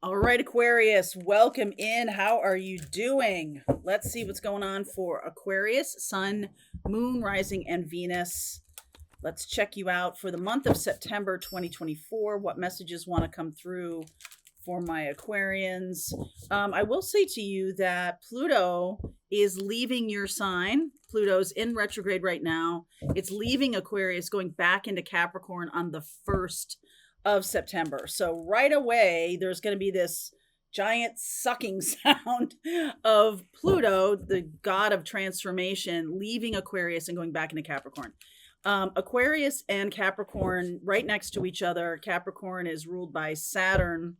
All right, Aquarius, welcome in. How are you doing? Let's see what's going on for Aquarius, Sun, Moon, Rising, and Venus. Let's check you out for the month of September 2024. What messages want to come through for my Aquarians? I will say to you that Pluto is leaving your sign. Pluto's in retrograde right now. It's leaving Aquarius, going back into Capricorn on the 1st of September. So right away, there's going to be this giant sucking sound of Pluto, the god of transformation, leaving Aquarius and going back into Capricorn. Aquarius and Capricorn right next to each other. Capricorn is ruled by Saturn,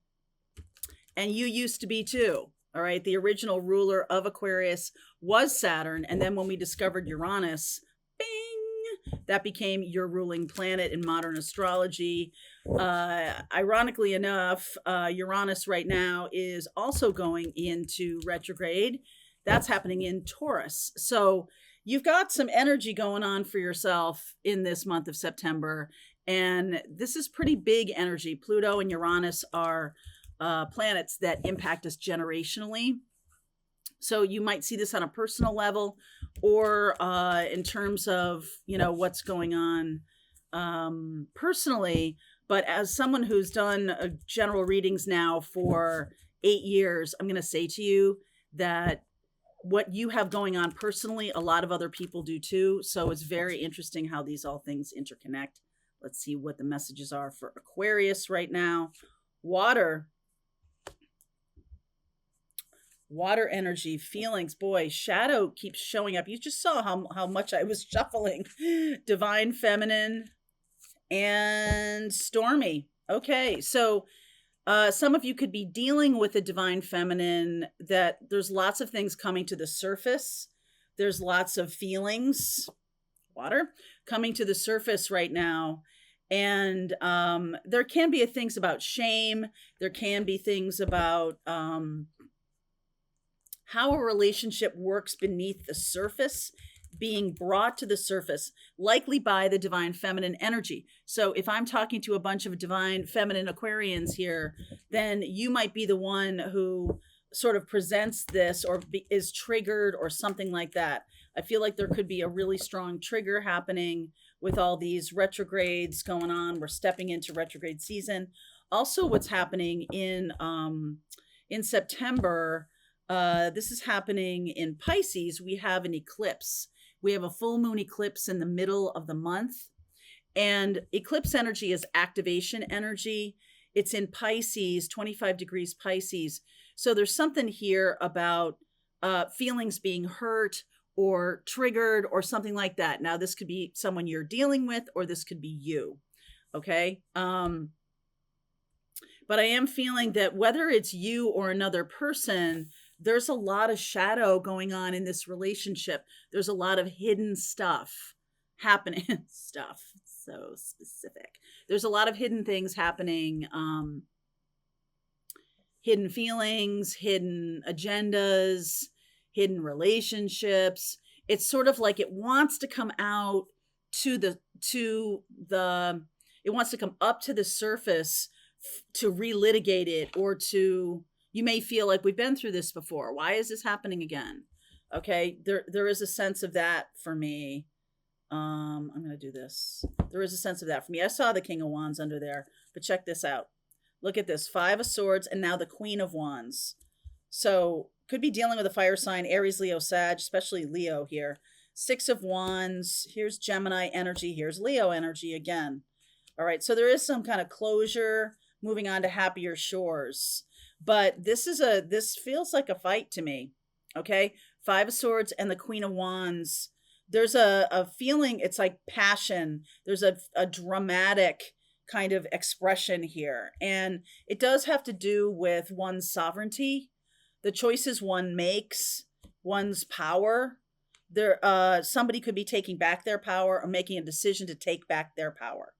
and you used to be too. All right. The original ruler of Aquarius was Saturn. And then when we discovered Uranus, bing, that became your ruling planet in modern astrology. Ironically enough, Uranus right now is also going into retrograde. That's happening in Taurus. So you've got some energy going on for yourself in this month of September. And this is pretty big energy. Pluto and Uranus are planets that impact us generationally. So you might see this on a personal level or in terms of, what's going on personally. But as someone who's done general readings now for 8 years, I'm going to say to you that what you have going on personally, a lot of other people do too. So it's very interesting how these all things interconnect. Let's see what the messages are for Aquarius right now. Water energy, feelings. Boy, shadow keeps showing up. You just saw how much I was shuffling. Divine feminine and stormy. Okay, so some of you could be dealing with a divine feminine that there's lots of things coming to the surface. There's lots of feelings, water, coming to the surface right now. And there can be things about shame. There can be things about how a relationship works beneath the surface, being brought to the surface, likely by the divine feminine energy. So if I'm talking to a bunch of divine feminine Aquarians here, then you might be the one who sort of presents this or is triggered or something like that. I feel like there could be a really strong trigger happening with all these retrogrades going on. We're stepping into retrograde season. Also, what's happening in September, this is happening in Pisces. We have an eclipse. We have a full moon eclipse in the middle of the month. And eclipse energy is activation energy. It's in Pisces, 25 degrees Pisces. So there's something here about feelings being hurt or triggered or something like that. Now, this could be someone you're dealing with, or this could be you. Okay. But I am feeling that whether it's you or another person, there's a lot of shadow going on in this relationship. There's a lot of hidden stuff happening. Stuff, so specific. There's a lot of hidden things happening. Hidden feelings, hidden agendas, hidden relationships. It's sort of like it wants to come out it wants to come up to the surface to relitigate it, or you may feel like we've been through this before. Why is this happening again? Okay, there is a sense of that for me. I'm going to do this. There is a sense of that for me. I saw the King of Wands under there, but check this out. Look at this, 5 of Swords, and now the Queen of Wands. So could be dealing with a fire sign, Aries, Leo, Sag, especially Leo here. 6 of Wands, here's Gemini energy, here's Leo energy again. All right, so there is some kind of closure, moving on to happier shores. But this feels like a fight to me. Okay, 5 of Swords and the Queen of Wands. There's a feeling, it's like passion. There's a dramatic kind of expression here. And it does have to do with one's sovereignty, the choices one makes, one's power. Somebody could be taking back their power or making a decision to take back their power.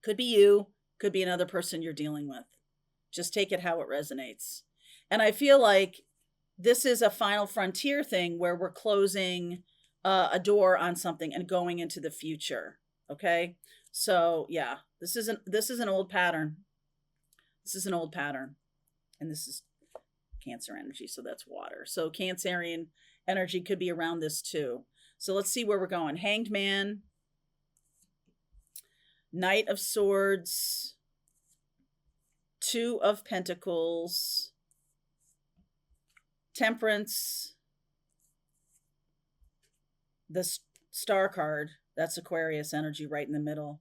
Could be you, could be another person you're dealing with. Just take it how it resonates. And I feel like this is a final frontier thing where we're closing a door on something and going into the future. Okay. So yeah, this is an old pattern. This is an old pattern. And this is Cancer energy, so that's water. So Cancerian energy could be around this too. So let's see where we're going. Hanged Man, Knight of Swords, Two of Pentacles, Temperance, the Star card. That's Aquarius energy right in the middle.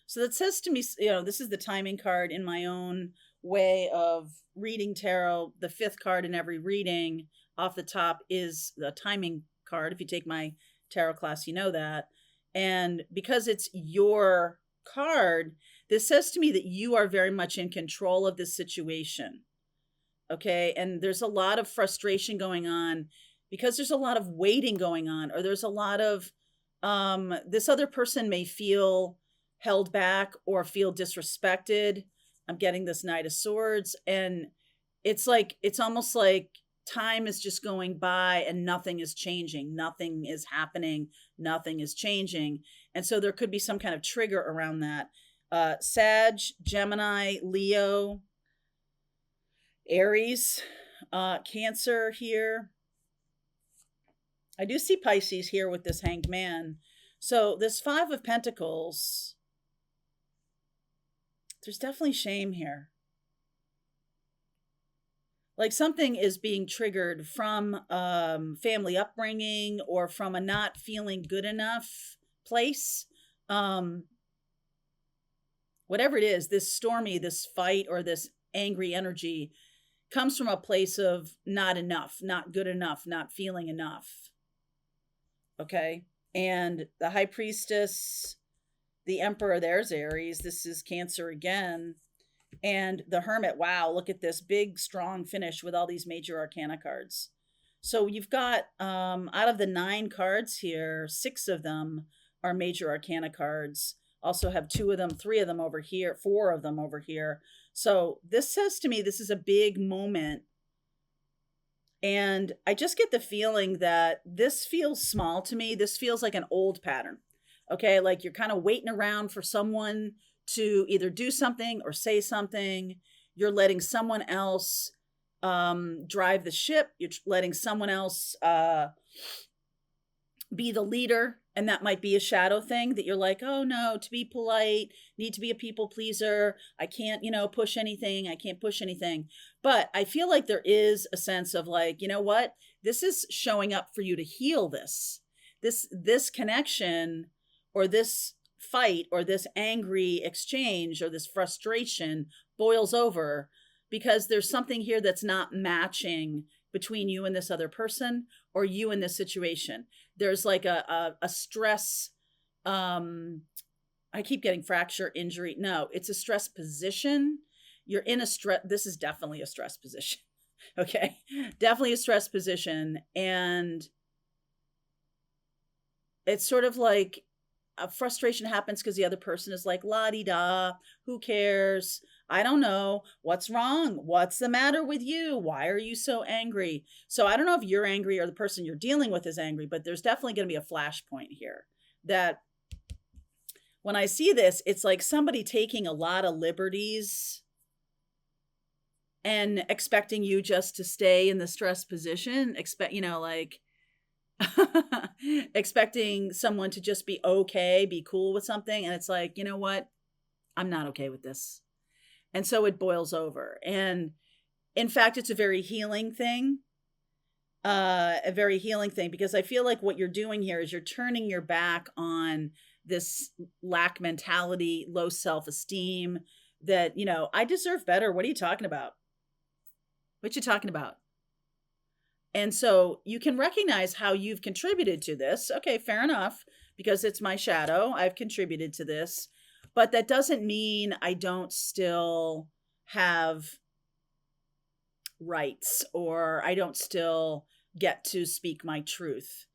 So that says to me, this is the timing card in my own way of reading tarot. The fifth card in every reading off the top is the timing card. If you take my tarot class, you know that. And because it's your card, this says to me that you are very much in control of this situation. Okay. And there's a lot of frustration going on because there's a lot of waiting going on, or there's a lot of, this other person may feel held back or feel disrespected. I'm getting this Knight of Swords, and it's almost like time is just going by and nothing is changing. Nothing is happening. Nothing is changing. And so there could be some kind of trigger around that. Sag, Gemini, Leo, Aries, Cancer here. I do see Pisces here with this Hanged Man. So this Five of Pentacles, there's definitely shame here. Like something is being triggered from family upbringing or from a not feeling good enough place. Whatever it is, this stormy, this fight, or this angry energy comes from a place of not enough, not good enough, not feeling enough. Okay. And the High Priestess, the Emperor, there's Aries. This is Cancer again. And the Hermit. Wow, look at this big, strong finish with all these major arcana cards. So you've got, out of the 9 cards here, 6 of them are major arcana cards. Also have 2 of them, 3 of them over here, 4 of them over here. So this says to me, this is a big moment. And I just get the feeling that this feels small to me. This feels like an old pattern. Okay, like you're kind of waiting around for someone to either do something or say something. You're letting someone else drive the ship. You're letting someone else be the leader. And that might be a shadow thing that you're like, oh no, to be polite, need to be a people pleaser. I can't, push anything. I can't push anything. But I feel like there is a sense of like, you know what? This is showing up for you to heal this connection, or this fight, or this angry exchange, or this frustration boils over because there's something here that's not matching between you and this other person, or you in this situation. There's like a stress. I keep getting fracture, injury. No, it's a stress position. You're in a stress. This is definitely a stress position. Okay. Definitely a stress position. And it's sort of like a frustration happens because the other person is like, la-di-da, who cares? I don't know. What's wrong? What's the matter with you? Why are you so angry? So I don't know if you're angry or the person you're dealing with is angry, but there's definitely going to be a flashpoint here that when I see this, it's like somebody taking a lot of liberties and expecting you just to stay in the stress position. Expecting someone to just be okay, be cool with something. And it's like, you know what? I'm not okay with this. And so it boils over. And in fact, it's a very healing thing. Because I feel like what you're doing here is you're turning your back on this lack mentality, low self-esteem that, I deserve better. What are you talking about? What you talking about? And so you can recognize how you've contributed to this. Okay, fair enough, because it's my shadow. I've contributed to this. But that doesn't mean I don't still have rights, or I don't still get to speak my truth.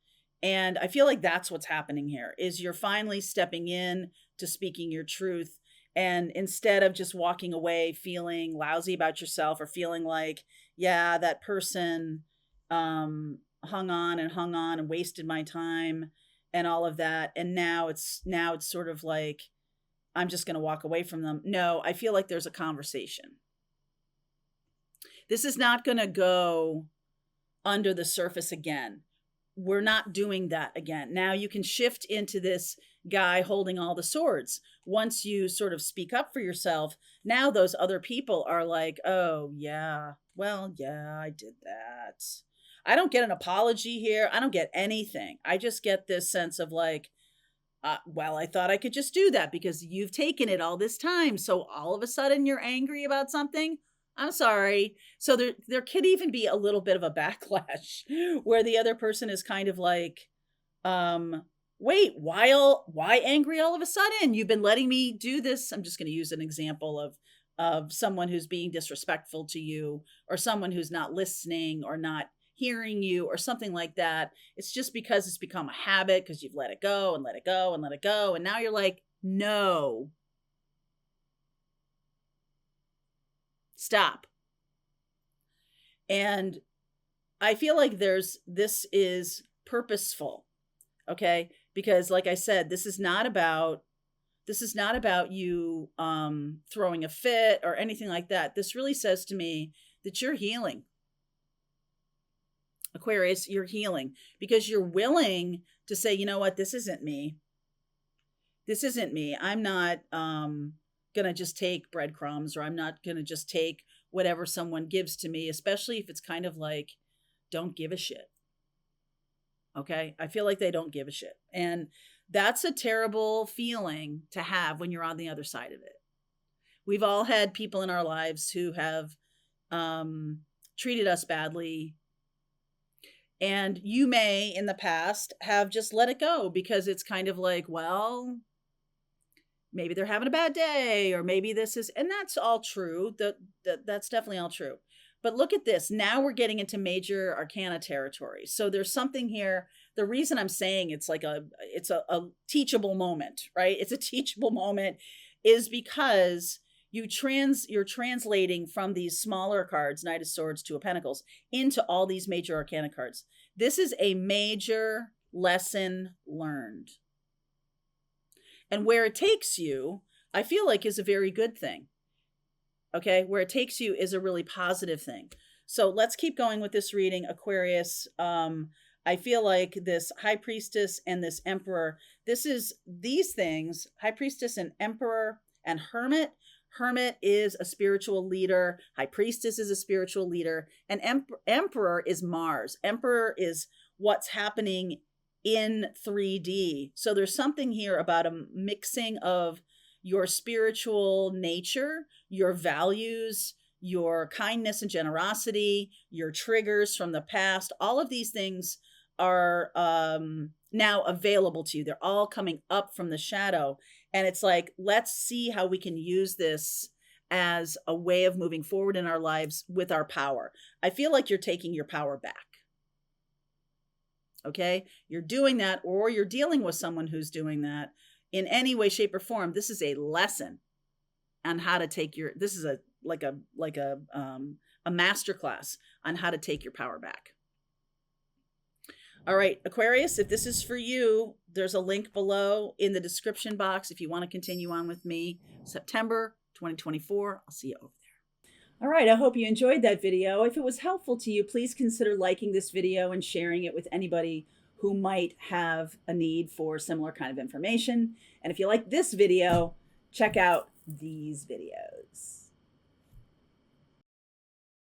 And I feel like that's what's happening here, is you're finally stepping in to speaking your truth. And instead of just walking away feeling lousy about yourself, or feeling like, yeah, that person hung on and wasted my time and all of that. And now it's sort of like, I'm just going to walk away from them. No, I feel like there's a conversation. This is not going to go under the surface again. We're not doing that again. Now you can shift into this guy holding all the swords. Once you sort of speak up for yourself, now those other people are like, oh, yeah, well, yeah, I did that. I don't get an apology here. I don't get anything. I just get this sense of like, well, I thought I could just do that because you've taken it all this time. So all of a sudden you're angry about something. I'm sorry. So there could even be a little bit of a backlash where the other person is kind of like, wait, why angry all of a sudden? You've been letting me do this. I'm just going to use an example of someone who's being disrespectful to you, or someone who's not listening or not hearing you or something like that. It's just because it's become a habit because you've let it go and let it go and let it go. And now you're like, no, stop. And I feel like this is purposeful. Okay. Because like I said, this is not about you throwing a fit or anything like that. This really says to me that you're healing. Aquarius, you're healing because you're willing to say, you know what, this isn't me. This isn't me. I'm not going to just take breadcrumbs, or I'm not going to just take whatever someone gives to me, especially if it's kind of like, don't give a shit. Okay. I feel like they don't give a shit. And that's a terrible feeling to have when you're on the other side of it. We've all had people in our lives who have treated us badly. And you may, in the past, have just let it go because it's kind of like, well, maybe they're having a bad day, or maybe this is, and that's all true. That's definitely all true. But look at this. Now we're getting into major arcana territory. So there's something here. The reason I'm saying it's a teachable moment, right? It's a teachable moment is because you're translating from these smaller cards, Knight of Swords, Two of Pentacles, into all these major arcana cards. This is a major lesson learned. And where it takes you, I feel like, is a very good thing. Okay, where it takes you is a really positive thing. So let's keep going with this reading, Aquarius. I feel like this High Priestess and this Emperor, these things, High Priestess and Emperor and Hermit. Hermit is a spiritual leader. High Priestess is a spiritual leader. And Emperor is Mars. Emperor is what's happening in 3D. So there's something here about a mixing of your spiritual nature, your values, your kindness and generosity, your triggers from the past. All of these things are now available to you. They're all coming up from the shadow. And it's like, let's see how we can use this as a way of moving forward in our lives with our power. I feel like you're taking your power back. Okay? You're doing that, or you're dealing with someone who's doing that in any way, shape, or form. This is a lesson on how to take this is a masterclass on how to take your power back. All right, Aquarius, if this is for you, there's a link below in the description box if you want to continue on with me. September 2024. I'll see you over there. All right, I hope you enjoyed that video. If it was helpful to you, please consider liking this video and sharing it with anybody who might have a need for similar kind of information. And if you like this video, check out these videos.